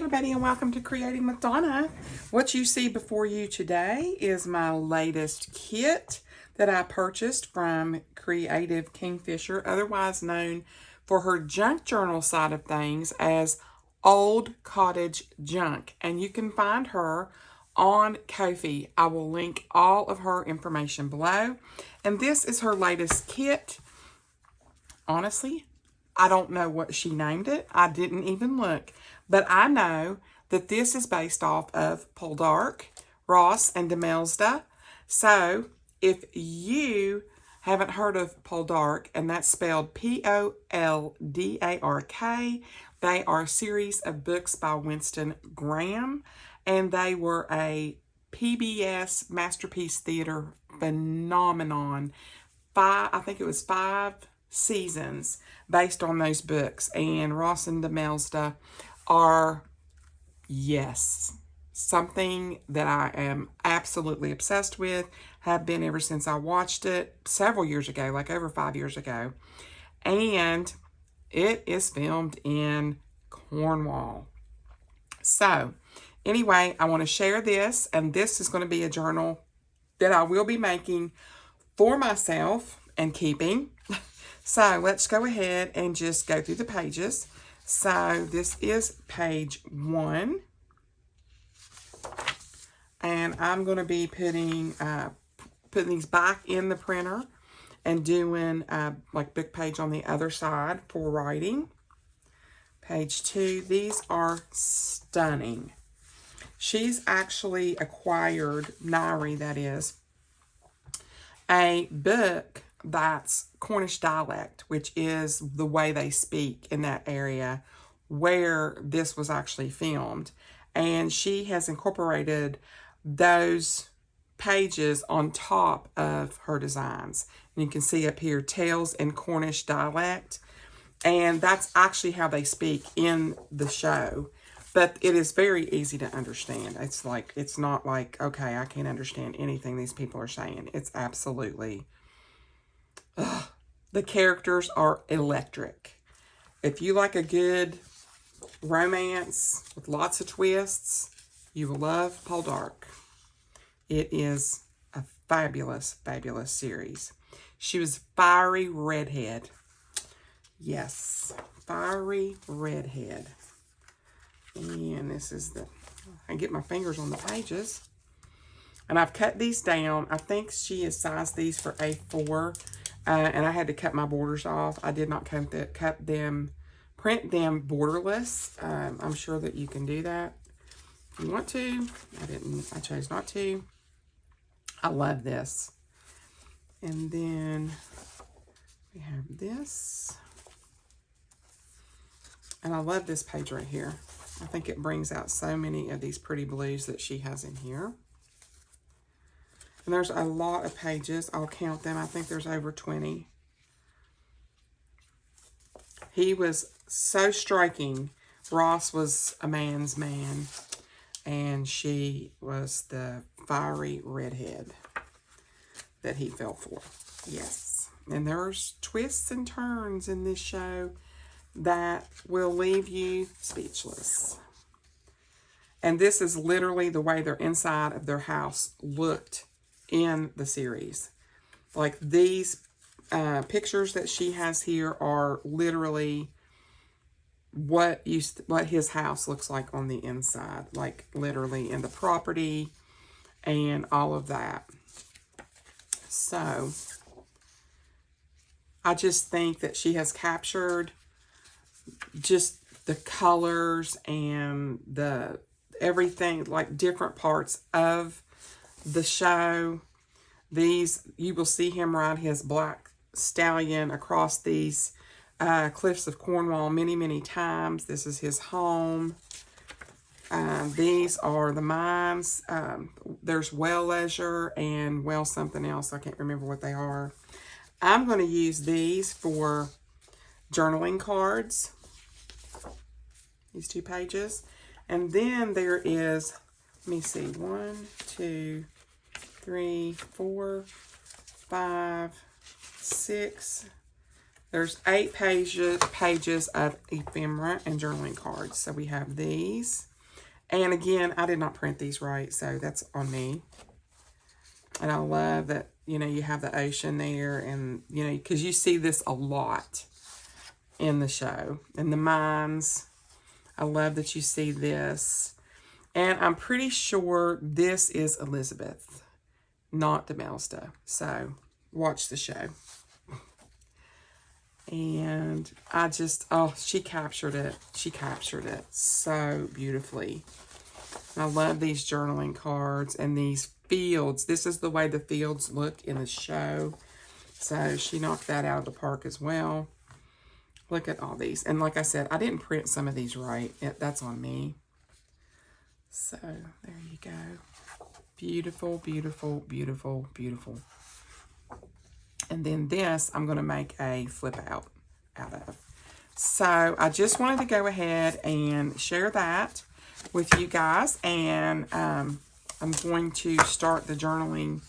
everybody, and welcome to Creating with Donna. What you see before you today is my latest kit that I purchased from Creative Kingfisher, otherwise known for her junk journal side of things as Old Cottage Junk. And you can find her on Ko-fi. I will link all of her information below. And this is her latest kit. Honestly, I don't know what she named it. I didn't even look. But I know that this is based off of Poldark, Ross, and Demelsda. So if you haven't heard of Poldark, and that's spelled Poldark, they are a series of books by Winston Graham, and they were a PBS Masterpiece Theater phenomenon. I think it was 5 seasons based on those books, and Ross and Demelsda are, yes, something that I am absolutely obsessed with, have been ever since I watched it several years ago, like over 5 years ago. And it is filmed in Cornwall. So anyway, I want to share this, and this is going to be a journal that I will be making for myself and keeping. So let's go ahead and just go through the pages. So this is page 1. And I'm going to be putting these back in the printer and doing like book page on the other side for writing. Page 2, these are stunning. She's actually acquired, Nairi that is, a book that's Cornish dialect, which is the way they speak in that area where this was actually filmed. And she has incorporated those pages on top of her designs. And you can see up here, Tales in Cornish dialect. And that's actually how they speak in the show. But it is very easy to understand. It's not like, okay, I can't understand anything these people are saying. It's absolutely... the characters are electric. If you like a good romance with lots of twists, you will love Poldark. It is a fabulous, fabulous series. She was fiery redhead. Yes, fiery redhead. And this is I get my fingers on the pages. And I've cut these down. I think she has sized these for A4. And I had to cut my borders off. I did not print them borderless. I'm sure that you can do that if you want to. I chose not to. I love this. And then we have this. And I love this page right here. I think it brings out so many of these pretty blues that she has in here. And there's a lot of pages. I'll count them. I think there's over 20. He was so striking. Ross was a man's man. And she was the fiery redhead that he fell for. Yes. And there's twists and turns in this show that will leave you speechless. And this is literally the way their inside of their house looked in the series. Like these pictures that she has here are literally what his house looks like on the inside, like literally in the property and all of that. So I just think that she has captured just the colors and the everything, like different parts of the show. These, you will see him ride his black stallion across these cliffs of Cornwall many, many times. This is his home. These are the mines. There's Well Leisure and Well something else. I can't remember what they are. I'm going to use these for journaling cards. These 2 pages. And then there is, let me see, 1, 2, 3, 4, 5, 6. There's 8 pages of ephemera and journaling cards. So we have these. And again, I did not print these right, so that's on me. And I love that, you know, you have the ocean there, and, you know, because you see this a lot in the show. And the mines, I love that you see this. And I'm pretty sure this is Elizabeth, not Demelsta. So, watch the show. And I just, oh, she captured it. She captured it so beautifully. And I love these journaling cards and these fields. This is the way the fields look in the show. So she knocked that out of the park as well. Look at all these. And like I said, I didn't print some of these right. That's on me. So there you go. Beautiful, beautiful, beautiful, beautiful. And then this, I'm going to make a flip out of. So I just wanted to go ahead and share that with you guys. And I'm going to start the journaling,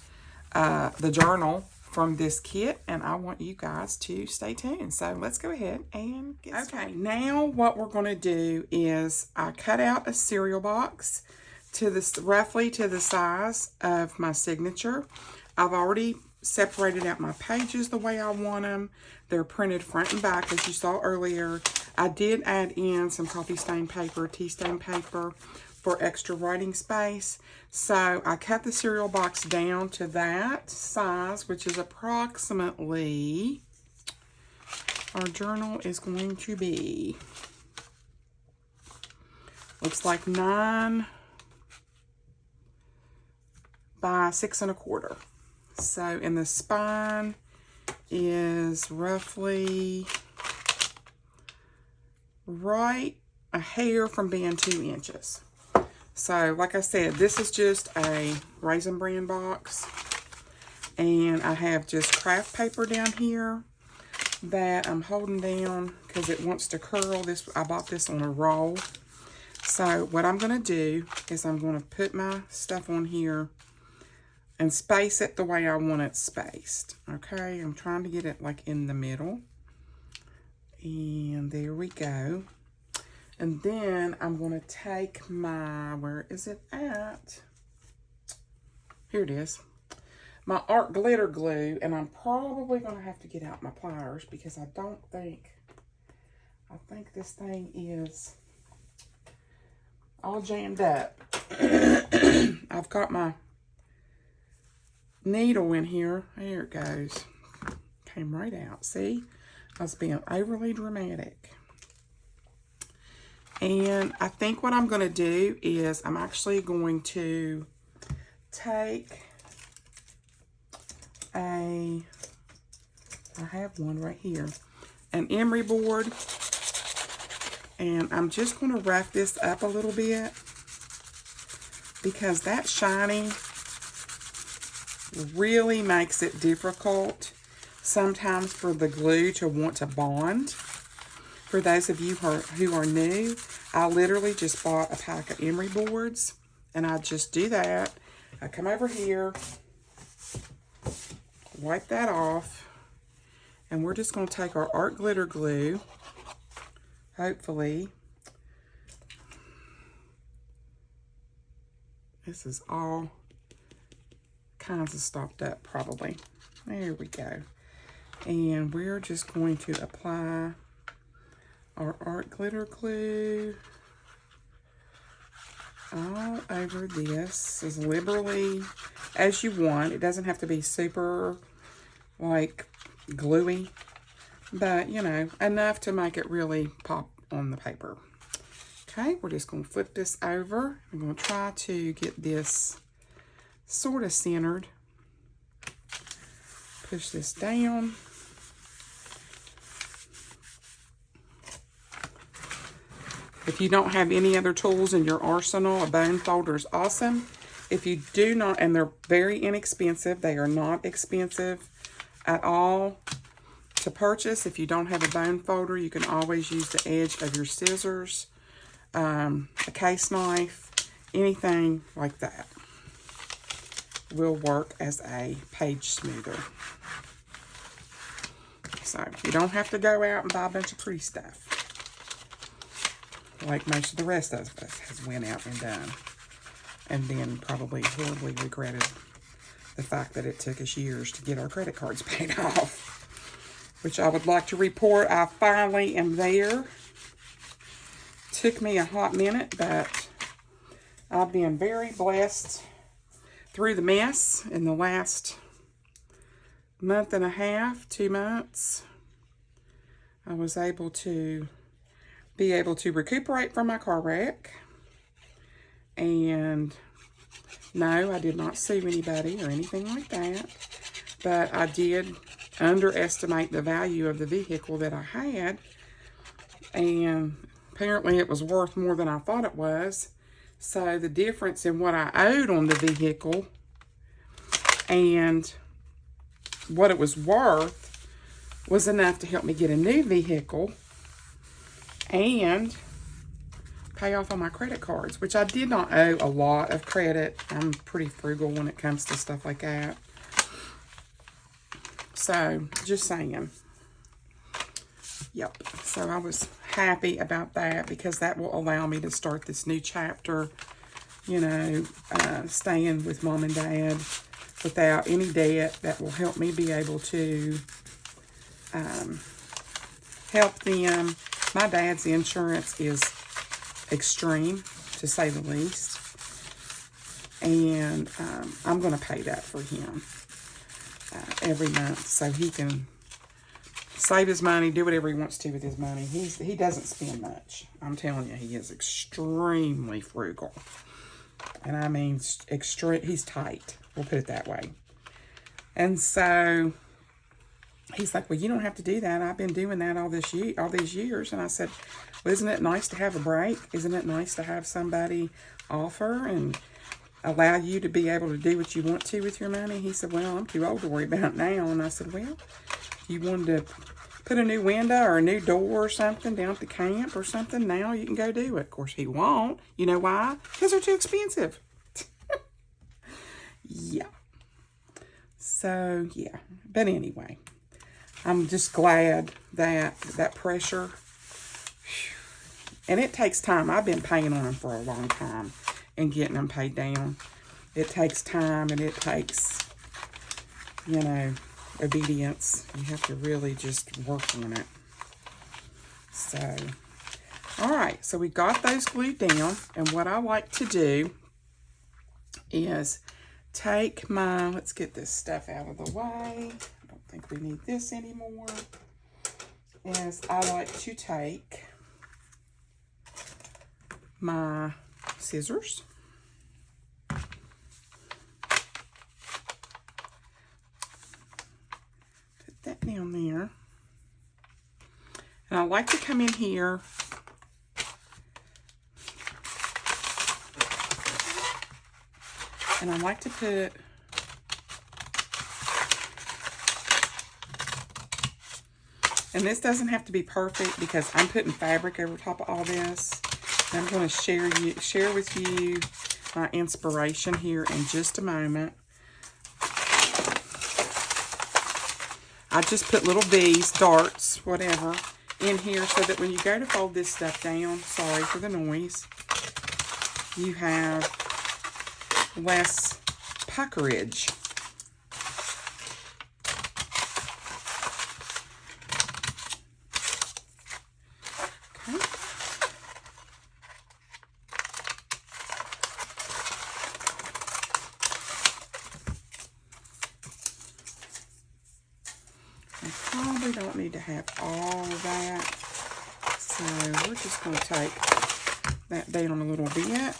the journal from this kit. And I want you guys to stay tuned. So let's go ahead and get started. Okay, now what we're going to do is I cut out a cereal box to this roughly to the size of my signature. I've already separated out my pages the way I want them. They're printed front and back, as you saw earlier. I did add in some coffee stain paper, tea stain paper for extra writing space. So I cut the cereal box down to that size, which is approximately, our journal is going to be, looks like 9 by 6 1/4. So, and the spine is roughly right a hair from being 2 inches. So, like I said, this is just a Raisin Bran box. And I have just craft paper down here that I'm holding down because it wants to curl. This, I bought this on a roll. So, what I'm going to do is I'm going to put my stuff on here and space it the way I want it spaced. Okay, I'm trying to get it like in the middle. And there we go. And then I'm going to take my, where is it at? Here it is. My art glitter glue. And I'm probably going to have to get out my pliers because I think this thing is all jammed up. I've got my needle in here. There it goes. Came right out. See? I was being overly dramatic. And I think what I'm going to do is I'm actually going to take I have one right here, an emery board, and I'm just going to wrap this up a little bit because that shiny really makes it difficult sometimes for the glue to want to bond. For those of you who are new, I literally just bought a pack of emery boards, and I just do that. I come over here, wipe that off, and we're just going to take our art glitter glue, hopefully. This is all kinds of stopped up probably. There we go. And we're just going to apply our art glitter glue all over this as liberally as you want. It doesn't have to be super like gluey, but you know, enough to make it really pop on the paper. Okay, we're just going to flip this over. I'm going to try to get this sort of centered. Push this down. If you don't have any other tools in your arsenal, a bone folder is awesome. If you do not, and they're very inexpensive, they are not expensive at all to purchase. If you don't have a bone folder, you can always use the edge of your scissors, a case knife, anything like that will work as a page smoother. So you don't have to go out and buy a bunch of pretty stuff. like most of the rest of us has went out and done. And then probably horribly regretted the fact that it took us years to get our credit cards paid off. Which I would like to report, I finally am there. Took me a hot minute, but I've been very blessed through the mess in the last month and a half, 2 months. I was able to recuperate from my car wreck. And no, I did not sue anybody or anything like that. But I did underestimate the value of the vehicle that I had. And apparently it was worth more than I thought it was. So the difference in what I owed on the vehicle and what it was worth was enough to help me get a new vehicle and pay off on my credit cards, which I did not owe a lot of credit. I'm pretty frugal when it comes to stuff like that. So, just saying. Yep. So, I was happy about that because that will allow me to start this new chapter, you know, staying with mom and dad without any debt. That will help me be able to help them. My dad's insurance is extreme, to say the least. And I'm going to pay that for him every month so he can save his money, do whatever he wants to with his money. He doesn't spend much. I'm telling you, he is extremely frugal. And I mean, he's tight. We'll put it that way. And so he's like, well, you don't have to do that. I've been doing that all these years. And I said, well, isn't it nice to have a break? Isn't it nice to have somebody offer and allow you to be able to do what you want to with your money? He said, well, I'm too old to worry about it now. And I said, well, you wanted to put a new window or a new door or something down at the camp or something, now you can go do it. Of course, he won't. You know why? Because they're too expensive. Yeah. So, yeah. But anyway, I'm just glad that pressure, and it takes time. I've been paying on them for a long time and getting them paid down. It takes time and it takes, you know, obedience. You have to really just work on it. So, all right. So we got those glued down. And what I like to do is take let's get this stuff out of the way. I don't think we need this anymore. Is I like to take my scissors. Put that down there. And I like to come in here and I like to put and this doesn't have to be perfect because I'm putting fabric over top of all this. I'm going to share with you my inspiration here in just a moment. I just put little bees, darts, whatever, in here so that when you go to fold this stuff down, sorry for the noise, you have less puckerage. Probably don't need to have all of that, so we're just going to take that down a little bit.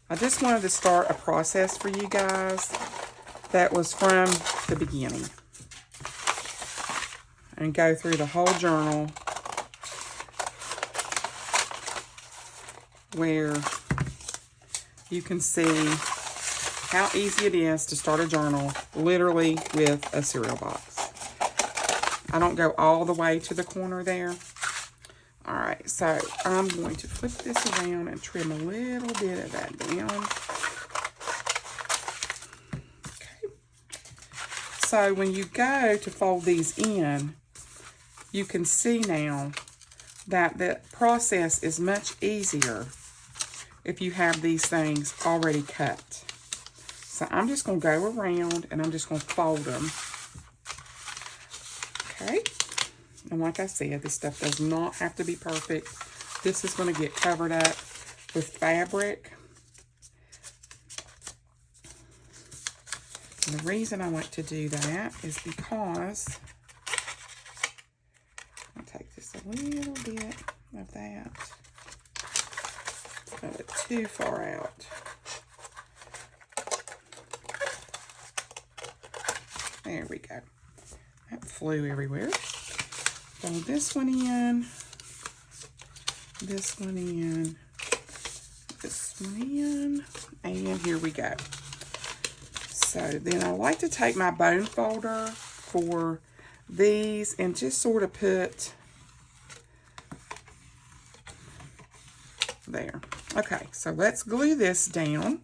I just wanted to start a process for you guys that was from the beginning and go through the whole journal where you can see how easy it is to start a journal literally with a cereal box. I don't go all the way to the corner there. All right, so I'm going to flip this around and trim a little bit of that down. Okay. So when you go to fold these in, you can see now that the process is much easier if you have these things already cut. So I'm just going to go around and I'm just going to fold them. Okay. And like I said, this stuff does not have to be perfect. This is going to get covered up with fabric. And the reason I like to do that is because I'll take just a little bit of that. Got it too far out. There we go. That flew everywhere. Fold this one in, this one in, this one in, and here we go. So then I like to take my bone folder for these and just sort of put there. Okay, so let's glue this down.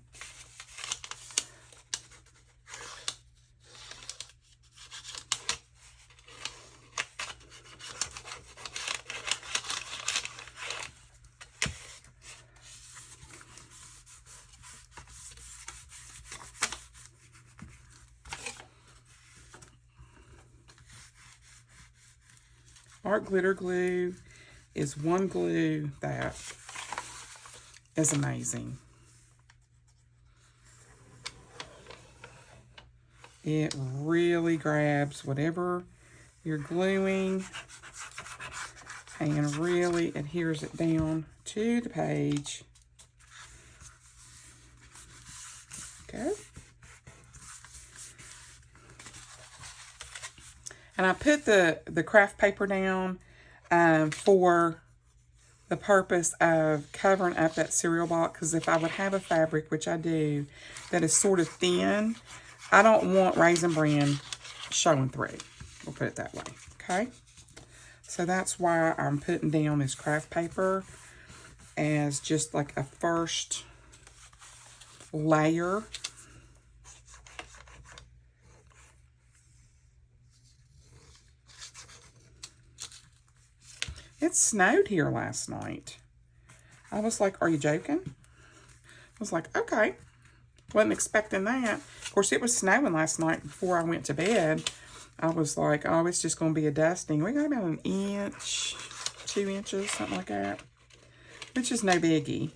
Art glitter glue is one glue that is amazing. It really grabs whatever you're gluing and really adheres it down to the page. Okay. And I put the craft paper down for the purpose of covering up that cereal box, because if I would have a fabric, which I do, that is sort of thin, I don't want Raisin Bran showing through. We'll put it that way, okay? So that's why I'm putting down this craft paper as just like a first layer. It snowed here last night. I was like, are you joking? I was like, okay. Wasn't expecting that. Of course, it was snowing last night before I went to bed. I was like, oh, it's just going to be a dusting. We got about an inch, 2 inches, something like that, which is no biggie.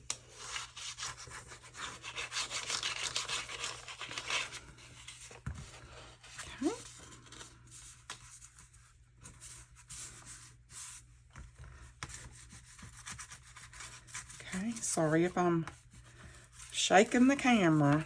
Okay, sorry if I'm shaking the camera.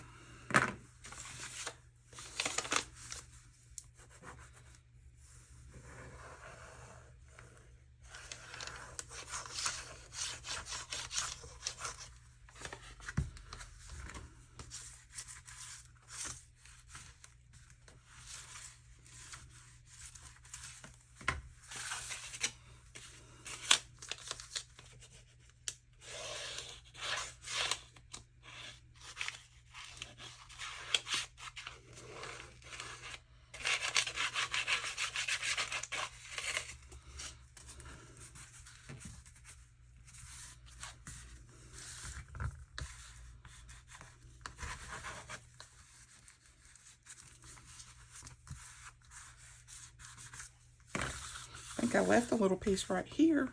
I think I left a little piece right here.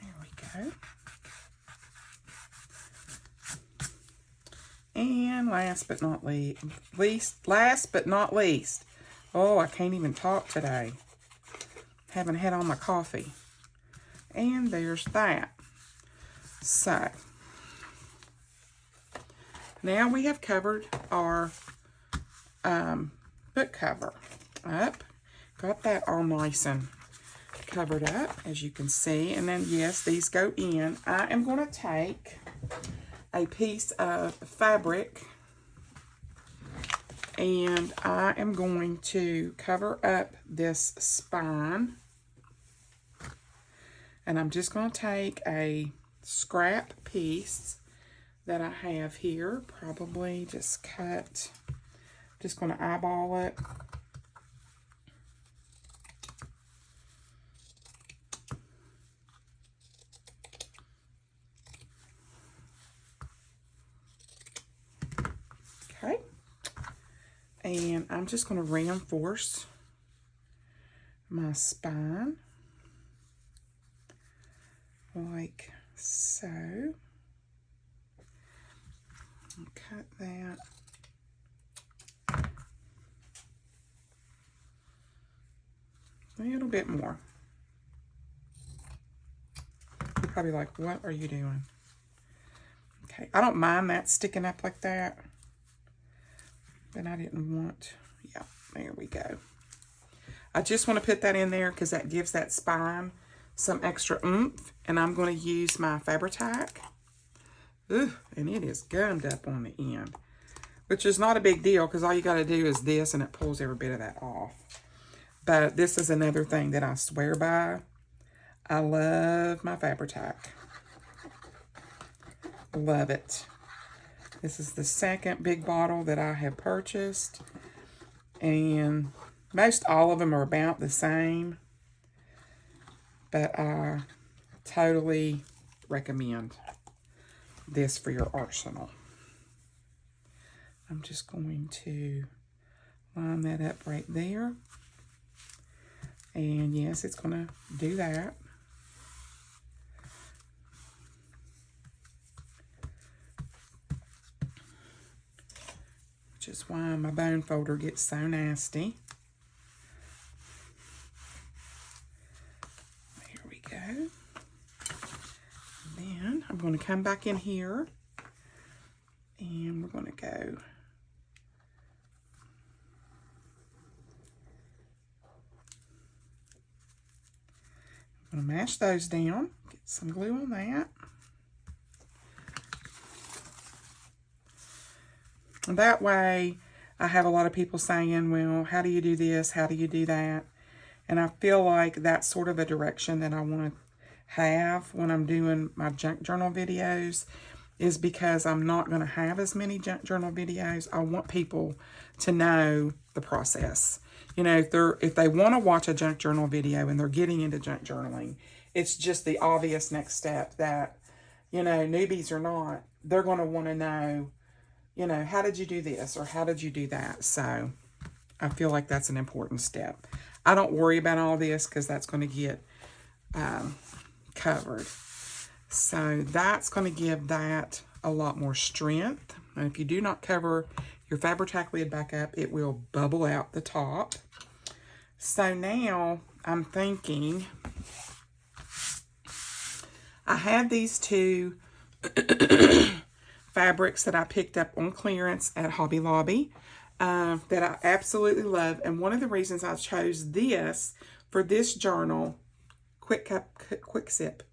There we go. And last but not least, oh, I can't even talk today. Haven't had all my coffee. And there's that. So, now we have covered our book cover up. Got that all nice and covered up, as you can see. And then, yes, these go in. I am going to take a piece of fabric and I am going to cover up this spine. And I'm just going to take a scrap piece that I have here, probably just cut, just going to eyeball it. And I'm just going to reinforce my spine like so. Cut that. A little bit more. You're probably like, what are you doing? Okay, I don't mind that sticking up like that. But I didn't want, yeah, there we go. I just want to put that in there because that gives that spine some extra oomph. And I'm going to use my Fabri-Tac. Ooh, and it is gummed up on the end. Which is not a big deal because all you got to do is this and it pulls every bit of that off. But this is another thing that I swear by. I love my Fabri-Tac. Love it. This is the second big bottle that I have purchased. And most all of them are about the same. But I totally recommend this for your arsenal. I'm just going to line that up right there. And yes, it's going to do that. Which is why my bone folder gets so nasty. There we go. Then I'm going to come back in here. And we're going to go I'm going to mash those down, get some glue on that. And that way, I have a lot of people saying, well, how do you do this? How do you do that? And I feel like that's sort of a direction that I want to have when I'm doing my junk journal videos, is because I'm not going to have as many junk journal videos. I want people to know the process. You know, if they want to watch a junk journal video and they're getting into junk journaling, it's just the obvious next step that, you know, newbies or not, they're going to want to know, you know, how did you do this or how did you do that? So I feel like that's an important step. I don't worry about all this because that's going to get covered. So that's going to give that a lot more strength. And if you do not cover your Fabri-Tac lid back up, it will bubble out the top. So now I'm thinking, I have these two fabrics that I picked up on clearance at Hobby Lobby that I absolutely love. And one of the reasons I chose this for this journal, quick sip,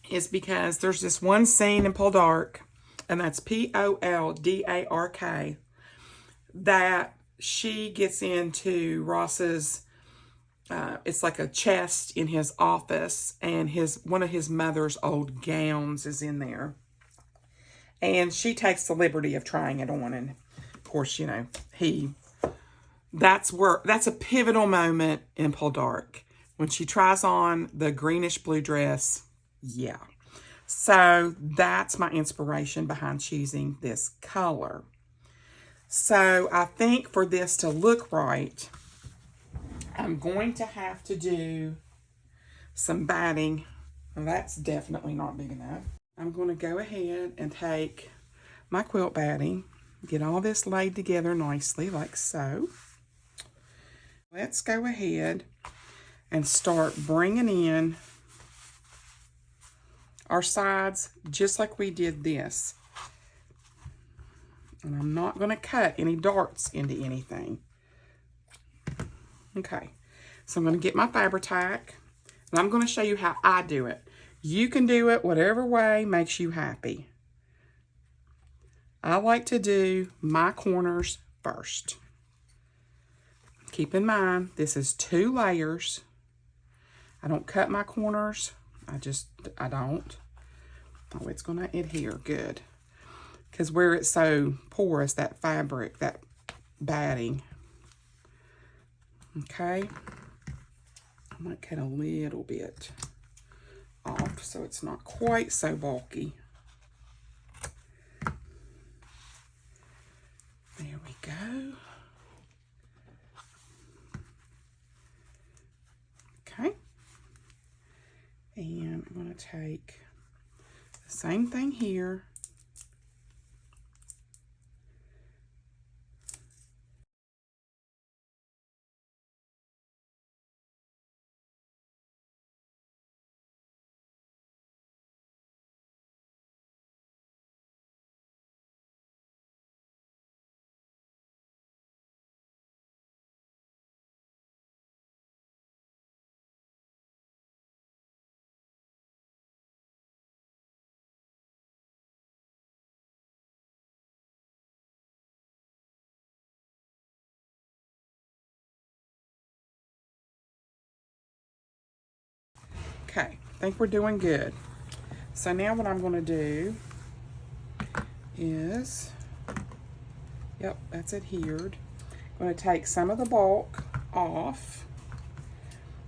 is because there's this one scene in Poldark, and that's Poldark, that she gets into Ross's, it's like a chest in his office, and one of his mother's old gowns is in there. And she takes the liberty of trying it on, and of course, you know, that's a pivotal moment in Poldark. When she tries on the greenish blue dress, yeah. So that's my inspiration behind choosing this color. So I think for this to look right, I'm going to have to do some batting. Well, that's definitely not big enough. I'm going to go ahead and take my quilt batting, get all this laid together nicely like so. Let's go ahead and start bringing in our sides just like we did this. And I'm not going to cut any darts into anything. Okay, so I'm going to get my Fabri-Tac, and I'm going to show you how I do it. You can do it whatever way makes you happy. I like to do my corners first. Keep in mind, this is 2 layers. I don't cut my corners. I don't. Oh, it's going to adhere good. Because where it's so porous, that fabric, that batting. Okay. I might cut a little bit off so it's not quite so bulky. There to take the same thing here. Okay, I think we're doing good. So now what I'm going to do is, yep, that's adhered. I'm going to take some of the bulk off.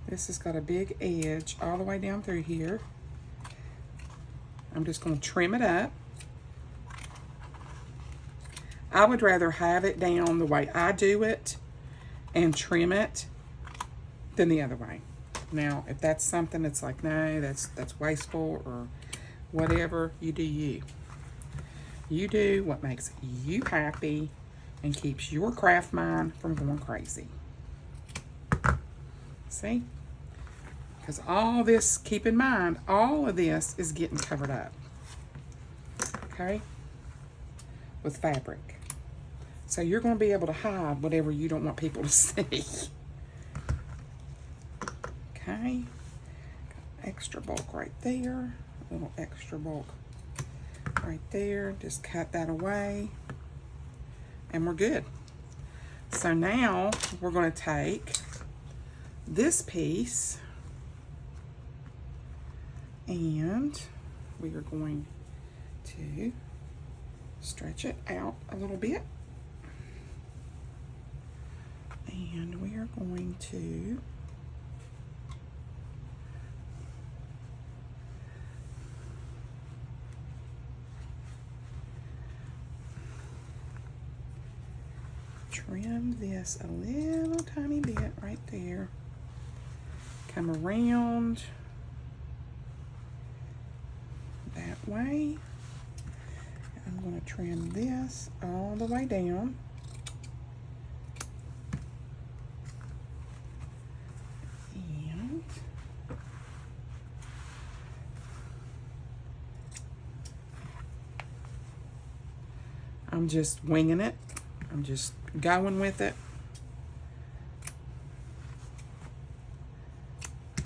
This has got a big edge all the way down through here. I'm just going to trim it up. I would rather have it down the way I do it and trim it than the other way. Now, if that's something that's like, no, that's wasteful or whatever, you do you. You do what makes you happy and keeps your craft mind from going crazy. See? Because all this, keep in mind, all of this is getting covered up. Okay? With fabric. So you're going to be able to hide whatever you don't want people to see. Okay, got extra bulk right there, a little extra bulk right there. Just cut that away, and we're good. So now we're going to take this piece, and we are going to stretch it out a little bit, and we are going to trim this a little tiny bit right there. Come around that way. I'm going to trim this all the way down. And I'm just winging it. I'm just going with it.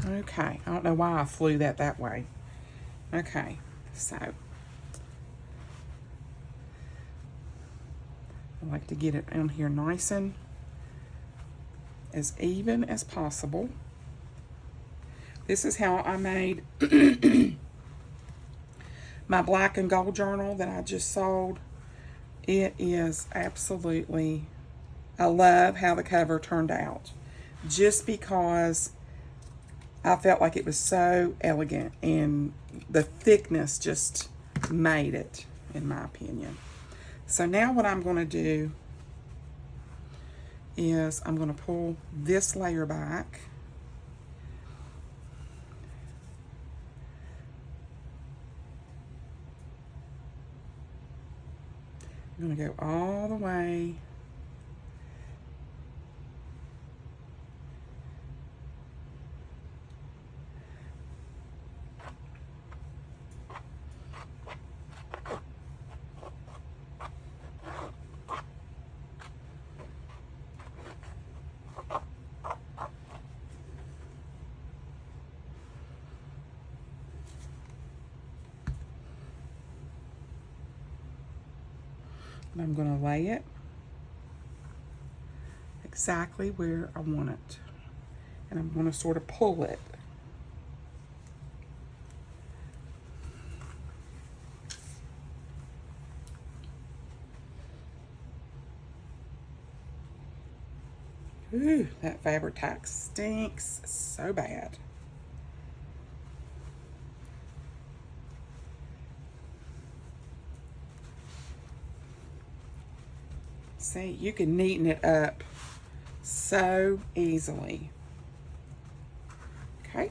Okay, I don't know why I flew that way. Okay, so I like to get it on here nice and as even as possible. This is how I made my black and gold journal that I just sold. It is absolutely, I love how the cover turned out. Just because I felt like it was so elegant and the thickness just made it, in my opinion. So now what I'm going to do is I'm going to pull this layer back. I'm going to go all the way and I'm going to lay it exactly where I want it. And I'm going to sort of pull it. Ooh, that fabric tack stinks so bad. See, you can neaten it up so easily. Okay.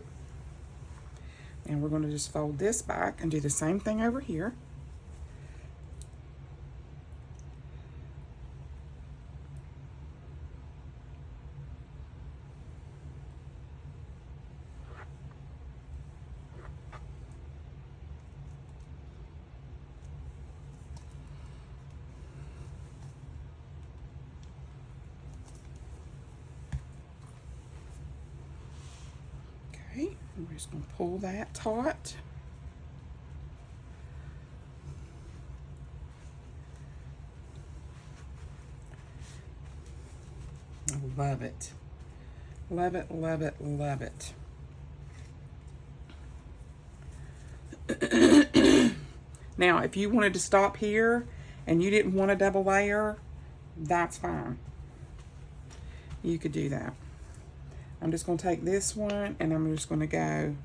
And we're going to just fold this back and do the same thing over here. Okay, we're just going to pull that taut. I love it. Love it, love it, love it. Now, if you wanted to stop here and you didn't want a double layer, that's fine. You could do that. I'm just going to take this one and I'm just going to go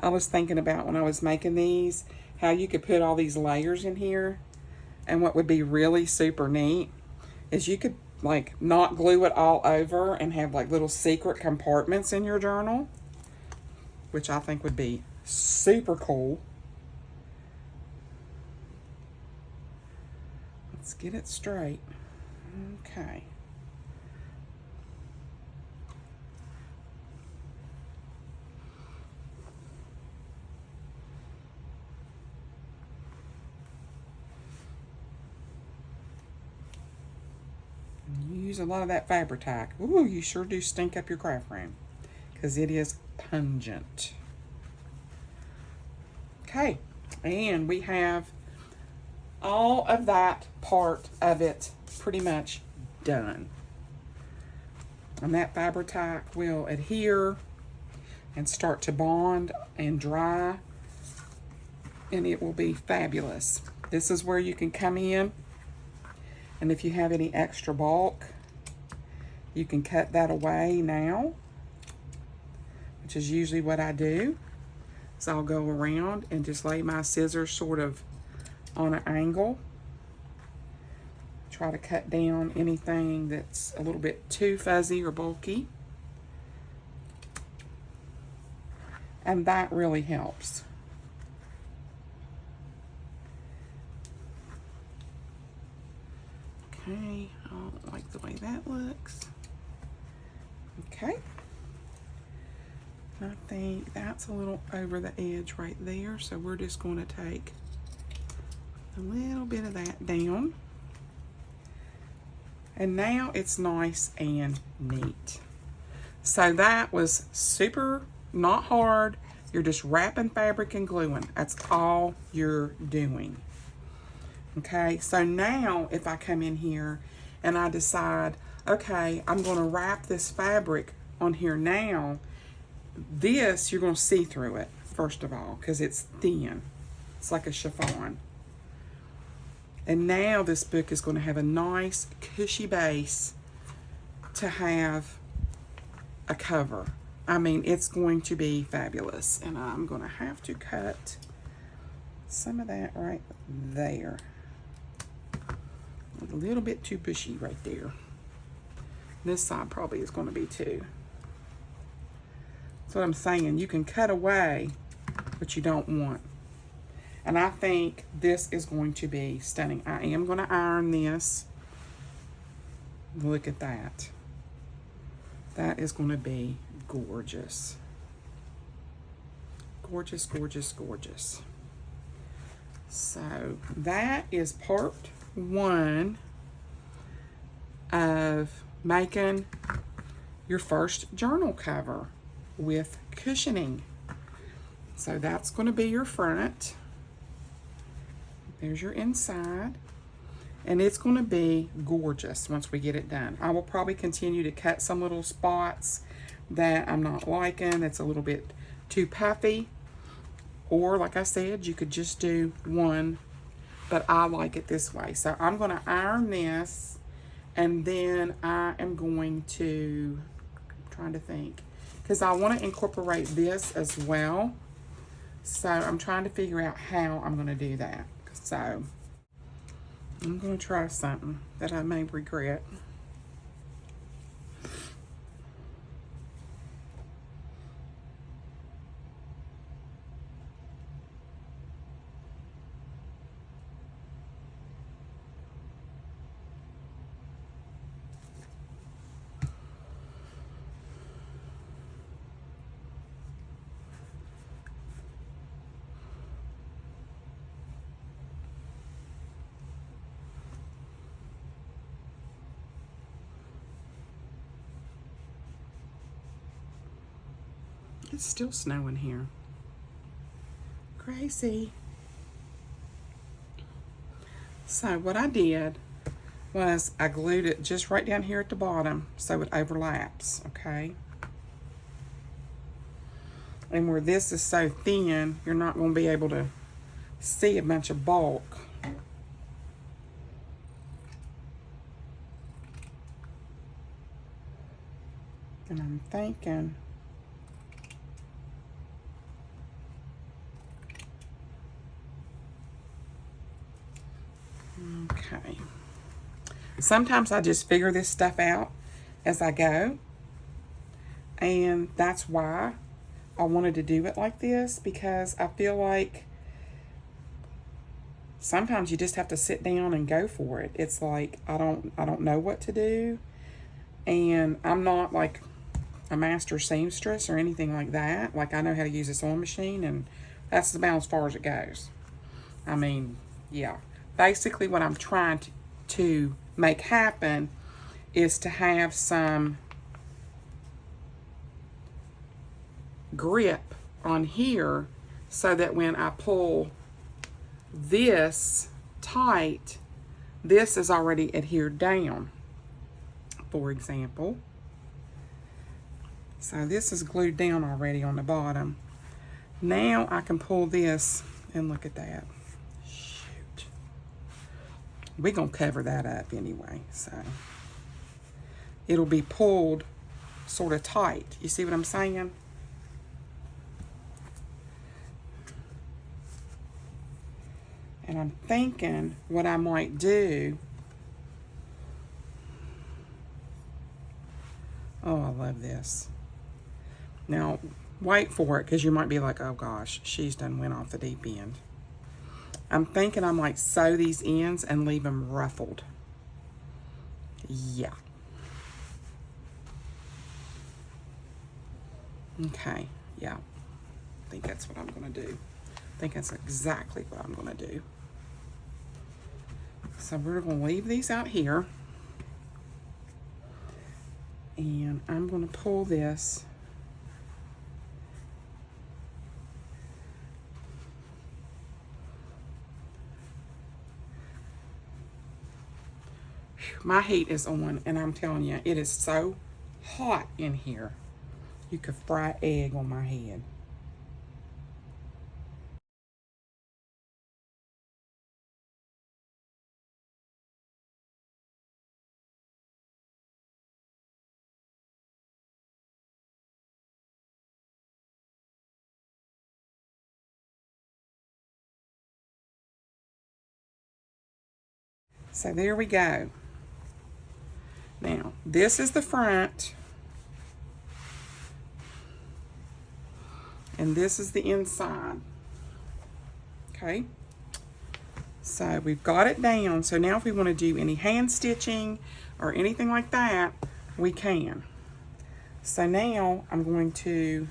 I was thinking about when I was making these, how you could put all these layers in here. And what would be really super neat is you could like not glue it all over and have like little secret compartments in your journal, which I think would be super cool. Let's get it straight. Okay. You use a lot of that Fabri-Tac. Ooh, you sure do stink up your craft room because it is pungent. Okay, and we have all of that part of it pretty much done. And that Fabri-Tac will adhere and start to bond and dry, and it will be fabulous. This is where you can come in, and if you have any extra bulk, you can cut that away now, which is usually what I do. So I'll go around and just lay my scissors sort of on an angle. Try to cut down anything that's a little bit too fuzzy or bulky. And that really helps. Okay, I don't like the way that looks. Okay. I think that's a little over the edge right there, so we're just going to take a little bit of that down. And now it's nice and neat. So that was super not hard. You're just wrapping fabric and gluing. That's all you're doing. Okay, so now if I come in here and I decide, okay, I'm going to wrap this fabric on here now, this, you're going to see through it, first of all, because it's thin. It's like a chiffon. And now this book is going to have a nice, cushy base to have a cover. I mean, it's going to be fabulous. And I'm going to have to cut some of that right there. A little bit too bushy right there. This side probably is going to be too. That's what I'm saying. You can cut away what you don't want. And I think this is going to be stunning. I am going to iron this. Look at that. That is going to be gorgeous. Gorgeous, gorgeous, gorgeous. So that is part one of making your first journal cover with cushioning. So that's going to be your front. There's your inside. And it's going to be gorgeous once we get it done. I will probably continue to cut some little spots that I'm not liking, that's a little bit too puffy. Or like I said, you could just do one, but I like it this way. So I'm going to iron this, and then I am going to, I'm trying to think, because I want to incorporate this as well. So I'm trying to figure out how I'm going to do that. So I'm going to try something that I may regret. It's still snowing here. Crazy. So what I did was I glued it just right down here at the bottom so it overlaps, okay? And where this is so thin, you're not going to be able to see a bunch of bulk. And I'm thinking, okay. Sometimes I just figure this stuff out as I go. And that's why I wanted to do it like this, because I feel like sometimes you just have to sit down and go for it. It's like I don't know what to do, and I'm not like a master seamstress or anything like that. Like, I know how to use a sewing machine, and that's about as far as it goes. I mean, yeah. Basically, what I'm trying to make happen is to have some grip on here so that when I pull this tight, this is already adhered down, for example. So this is glued down already on the bottom. Now I can pull this, and look at that. Shoot. We're going to cover that up anyway, so it'll be pulled sort of tight. You see what I'm saying? And I'm thinking what I might do. Oh, I love this. Now, wait for it, because you might be like, oh gosh, she's done went off the deep end. I'm thinking I might sew these ends and leave them ruffled. Yeah. Okay, yeah. I think that's what I'm going to do. I think that's exactly what I'm going to do. So we're going to leave these out here. And I'm going to pull this. My heat is on, and I'm telling you, it is so hot in here. You could fry egg on my head. So there we go. Now, this is the front, and this is the inside. Okay, so we've got it down. So now if we want to do any hand stitching or anything like that, we can. So now I'm going to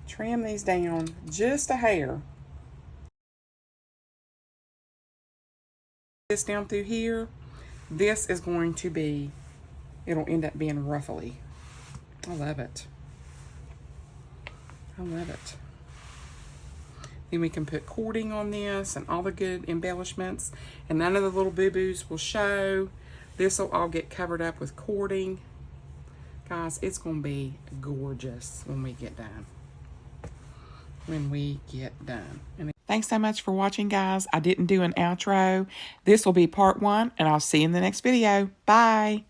trim these down just a hair. This down through here, this is going to be, it'll end up being ruffly. I love it. I love it. Then we can put cording on this and all the good embellishments, and none of the little boo-boos will show. This will all get covered up with cording. Guys, it's going to be gorgeous when we get done. And thanks so much for watching, guys. I didn't do an outro. This will be part 1, and I'll see you in the next video. Bye.